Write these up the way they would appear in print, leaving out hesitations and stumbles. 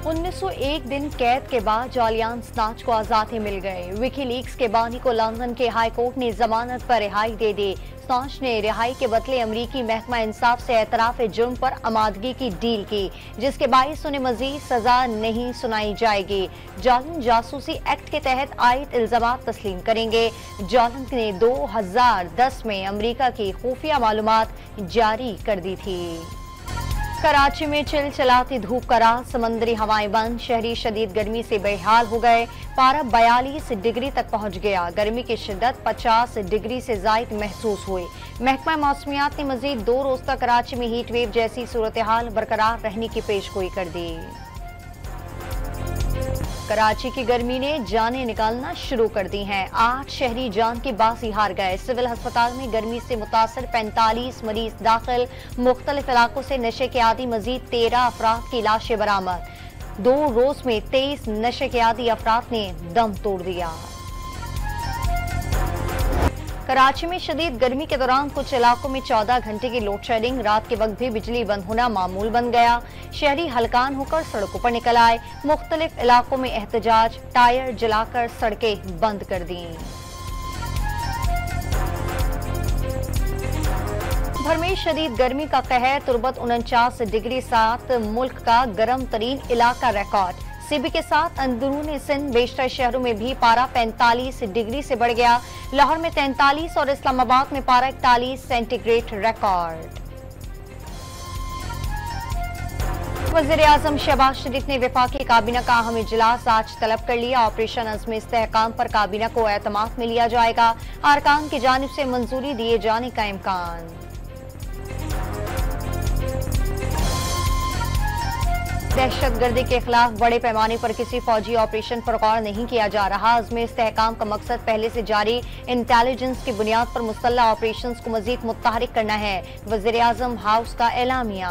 1901 दिन कैद के बाद जालियान स्नाच को आजादी मिल गई। विकीलीक्स के बानी को लंदन के हाई कोर्ट ने जमानत पर रिहाई दे दी। स्नाच ने रिहाई के बदले अमरीकी महकमा इंसाफ से एतराफ जुर्म पर आमादगी की डील की, जिसके बाइस उन्हें मजीद सजा नहीं सुनाई जाएगी। जॉलन जासूसी एक्ट के तहत आयद इल्जामात तस्लीम करेंगे। जॉलन ने 2010 में अमरीका की खुफिया मालूमात जारी कर दी थी। कराची में चिलचिलाती धूप का रात, समंदरी हवाएं बंद, शहरी शदीद गर्मी से बेहाल हो गए। पारा 42 डिग्री तक पहुंच गया। गर्मी की शिद्दत 50 डिग्री से जायद महसूस हुई। महकमा मौसमियात ने मजीद 2 रोज तक कराची में हीट वेव जैसी सूरत हाल बरकरार रहने की पेशगोई कर दी। कराची की गर्मी ने जानें निकालना शुरू कर दी हैं। 8 शहरी जान की बाजी हार गए। सिविल अस्पताल में गर्मी से मुतासर 45 मरीज दाखिल। मुख्तलिफ इलाकों से नशे के आदी मजीद 13 अफराद की लाशें बरामद। 2 रोज में 23 नशे के आदी अफराद ने दम तोड़ दिया। कराची में शदीद गर्मी के दौरान कुछ इलाकों में 14 घंटे की लोड शेडिंग। रात के वक्त भी बिजली बंद होना मामूल बन गया। शहरी हलकान होकर सड़कों पर निकल आए। मुख्तलिफ इलाकों में एहतजाज, टायर जलाकर सड़कें बंद कर दी। भर में शदीद गर्मी का कहर, तुरबत 49 डिग्री 7 मुल्क का गर्म तरीन इलाका रिकॉर्ड। सीबी के साथ अंदरूनी सिंध बेशतर शहरों में भी पारा 45 डिग्री से बढ़ गया। लाहौर में 43 और इस्लामाबाद में पारा 41 सेंटीग्रेड रिकॉर्ड। वज़ीर-ए-आज़म शहबाज शरीफ ने वफाकी काबीना का अहम इजलास आज तलब कर लिया। ऑपरेशन अज़्म इस्तेहकाम पर काबीना को एतमाद में लिया जाएगा। अरकान की जानिब से मंजूरी दिए जाने का इम्कान। दहशतगर्दी के खिलाफ बड़े पैमाने पर किसी फौजी ऑपरेशन पर गौर नहीं किया जा रहा। अज़्म इस्तेहकाम का मकसद पहले से जारी इंटेलिजेंस की बुनियाद पर मुसल्लह ऑपरेशंस को मजीद मुत्तहरिक करना है। वज़ीर-ए-आज़म हाउस का एलामिया।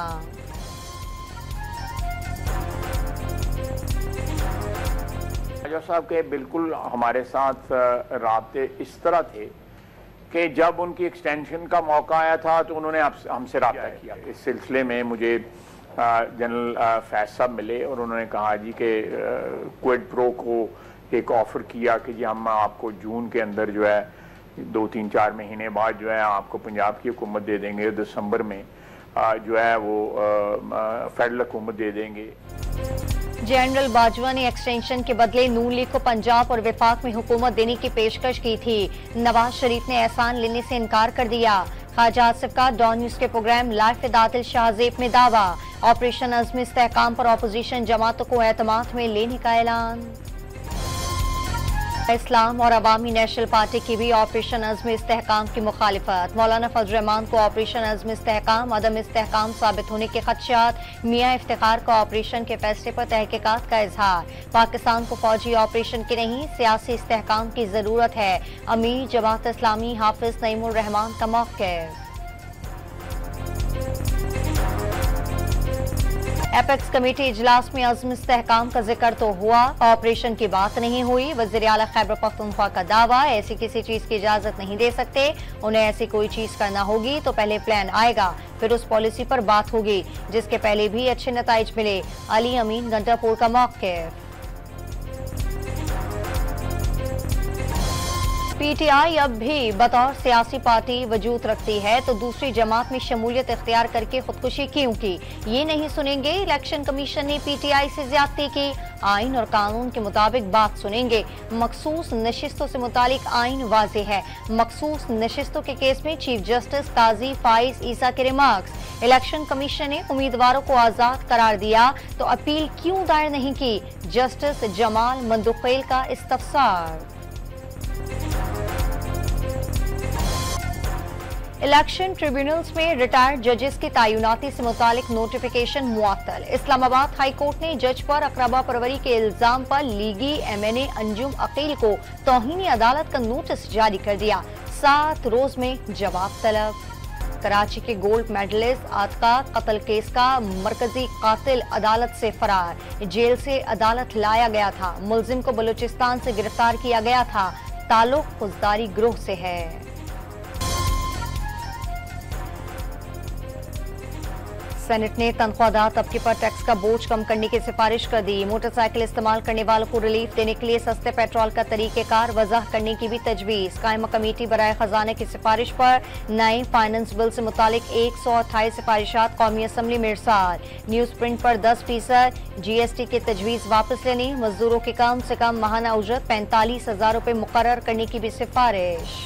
राजा साहब के बिल्कुल हमारे साथ राब्ते इस तरह थे कि जब उनकी एक्सटेंशन का मौका आया था तो उन्होंने हमसे राब्ता किया। इस सिलसिले में मुझे जनरल फैज साहब मिले और उन्होंने कहा जी कि क्विड प्रो को एक ऑफ़र किया कि जी हम आपको जून के अंदर जो है 2-3-4 महीने बाद जो है आपको पंजाब की हुकूमत दे देंगे। दिसंबर में जो है वो फेडरल हुकूमत दे देंगे। जनरल बाजवा ने एक्सटेंशन के बदले नून लीग को पंजाब और वफाक में हुकूमत देने की पेशकश की थी। नवाज शरीफ ने एहसान लेने से इनकार कर दिया। ख्वाजा आसिफ का डॉन न्यूज के program life with Adil Shahzeb में दावा। ऑपरेशन अज़्म इस्तेहकाम पर अपोजिशन जमातों को एतमाद में लेने का ऐलान। इस्लाम और अवामी नेशनल पार्टी की भी ऑपरेशन अज़्म इस्तेहकाम की मुखालिफत। मौलाना फजल रहमान को ऑपरेशन अज़्म इस्तेहकाम अदम इस्तेहकाम साबित होने के खदशात। मियां इफ्तिखार को ऑपरेशन के फैसले पर तहकीकात का इजहार। पाकिस्तान को फौजी ऑपरेशन की नहीं सियासी इस्तेहकाम की जरूरत है। अमीर जमात इस्लामी हाफिज नईमुर रहमान का मौक़िफ़। एपेक्स कमेटी इजलास में अज़्म इस्तेहकाम का जिक्र तो हुआ, ऑपरेशन की बात नहीं हुई। वज़ीर आला खैबर पख्तूनख्वा का दावा, ऐसी किसी चीज की इजाजत नहीं दे सकते। उन्हें ऐसी कोई चीज करना होगी तो पहले प्लान आएगा, फिर उस पॉलिसी पर बात होगी, जिसके पहले भी अच्छे नताइज मिले। अली अमीन गंडापुर का मौक़िफ़। पीटीआई अब भी बतौर सियासी पार्टी वजूद रखती है तो दूसरी जमात में शमूलियत इख्तियार करके खुदकुशी क्यों की? ये नहीं सुनेंगे इलेक्शन कमीशन ने पीटीआई से ज्यादती की। आइन और कानून के मुताबिक बात सुनेंगे। मखसूस नशिस्तों से मुतालिक आइन वाज़े है। मखसूस नशिस्तों के केस में चीफ जस्टिस काजी फाइज ईसा के रिमार्क्स। इलेक्शन कमीशन ने उम्मीदवारों को आजाद करार दिया तो अपील क्यों दायर नहीं की? जस्टिस जमाल मंदुखेल का इस्तफसार। इलेक्शन ट्रिब्यूनल्स में रिटायर्ड जजेस की तैनाती से मुतालिक नोटिफिकेशन मुअत्तल। इस्लामाबाद हाई कोर्ट ने जज पर अकरबा परवरी के इल्जाम पर लीगी एमएनए अंजुम अकील को तौहीनी अदालत का नोटिस जारी कर दिया। 7 रोज में जवाब तलब। कराची के गोल्ड मेडलिस्ट आतका कत्ल केस का मरकजी कातिल अदालत से फरार। जेल से अदालत लाया गया था। मुलजिम को बलूचिस्तान से गिरफ्तार किया गया था। ताल्लुक फौजदारी ग्रोह से है। सेनेट ने तनख्वाहदार तबके पर टैक्स का बोझ कम करने की सिफारिश कर दी। मोटरसाइकिल इस्तेमाल करने वालों को रिलीफ देने के लिए सस्ते पेट्रोल का तरीकेकार वज़ाह करने की भी तजवीज़। कायमा कमेटी बराए खजाने की सिफारिश पर नए फाइनेंस बिल से मुतालिक 128 सिफारिशात कौमी असम्बली में इरसाल। न्यूज प्रिंट पर 10% GST की तजवीज़ वापस लेने, मजदूरों की कम से कम माहाना उजरत 45,000 रुपये मुकर्रर करने की भी सिफारिश।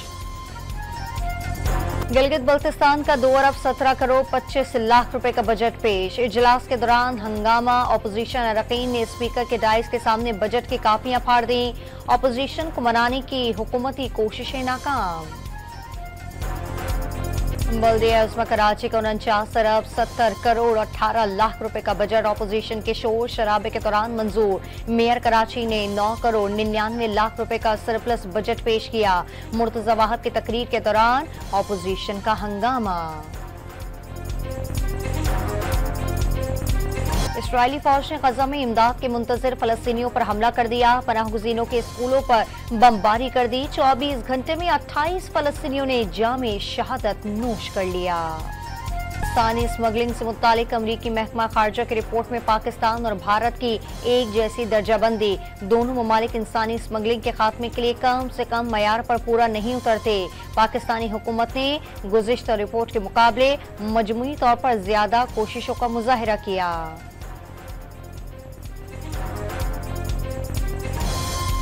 गिलगित बल्तिस्तान का 2 अरब 17 करोड़ 25 लाख रुपए का बजट पेश। इजलास के दौरान हंगामा, अपोजिशन अरकान ने स्पीकर के डाइस के सामने बजट की कापियां फाड़ दी। अपोजिशन को मनाने की हुकूमती कोशिशें नाकाम। बल्दिया उस्मा कराची का 49 अरब 70 करोड़ 18 लाख रुपए का बजट अपोजिशन के शोर शराबे के दौरान मंजूर। मेयर कराची ने 9 करोड़ 99 लाख रुपए का सरप्लस बजट पेश किया। मुर्तजा वाहद की तकरीर के दौरान अपोजिशन का हंगामा। इस्राइली फौज ने गजा में इमदाद के मुंतजिर फलस्तीनियों पर हमला कर दिया। पनाहगुज़ीनों के स्कूलों पर बमबारी कर दी। 24 घंटे में 28 फलस्तीनियों ने जामे शहादत नोश कर लिया। इंसानी स्मगलिंग से मुतालिक अमरीकी महकमा खारजा की रिपोर्ट में पाकिस्तान और भारत की एक जैसी दर्जाबंदी। दोनों ममालिक इंसानी स्मगलिंग के खात्मे के लिए कम से कम मयार पर पूरा नहीं उतरते। पाकिस्तानी हुकूमत ने गुज़िश्ता रिपोर्ट के मुकाबले मजमूई तौर पर ज्यादा कोशिशों का मुजाहिरा किया।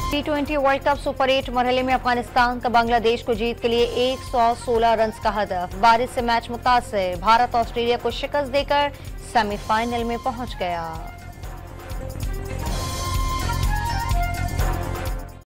T20 वर्ल्ड कप सुपर 8 मरहले में अफगानिस्तान का बांग्लादेश को जीत के लिए 116 रन का हदफ। बारिश से मैच मुतासिर। भारत ऑस्ट्रेलिया को शिकस्त देकर सेमीफाइनल में पहुंच गया।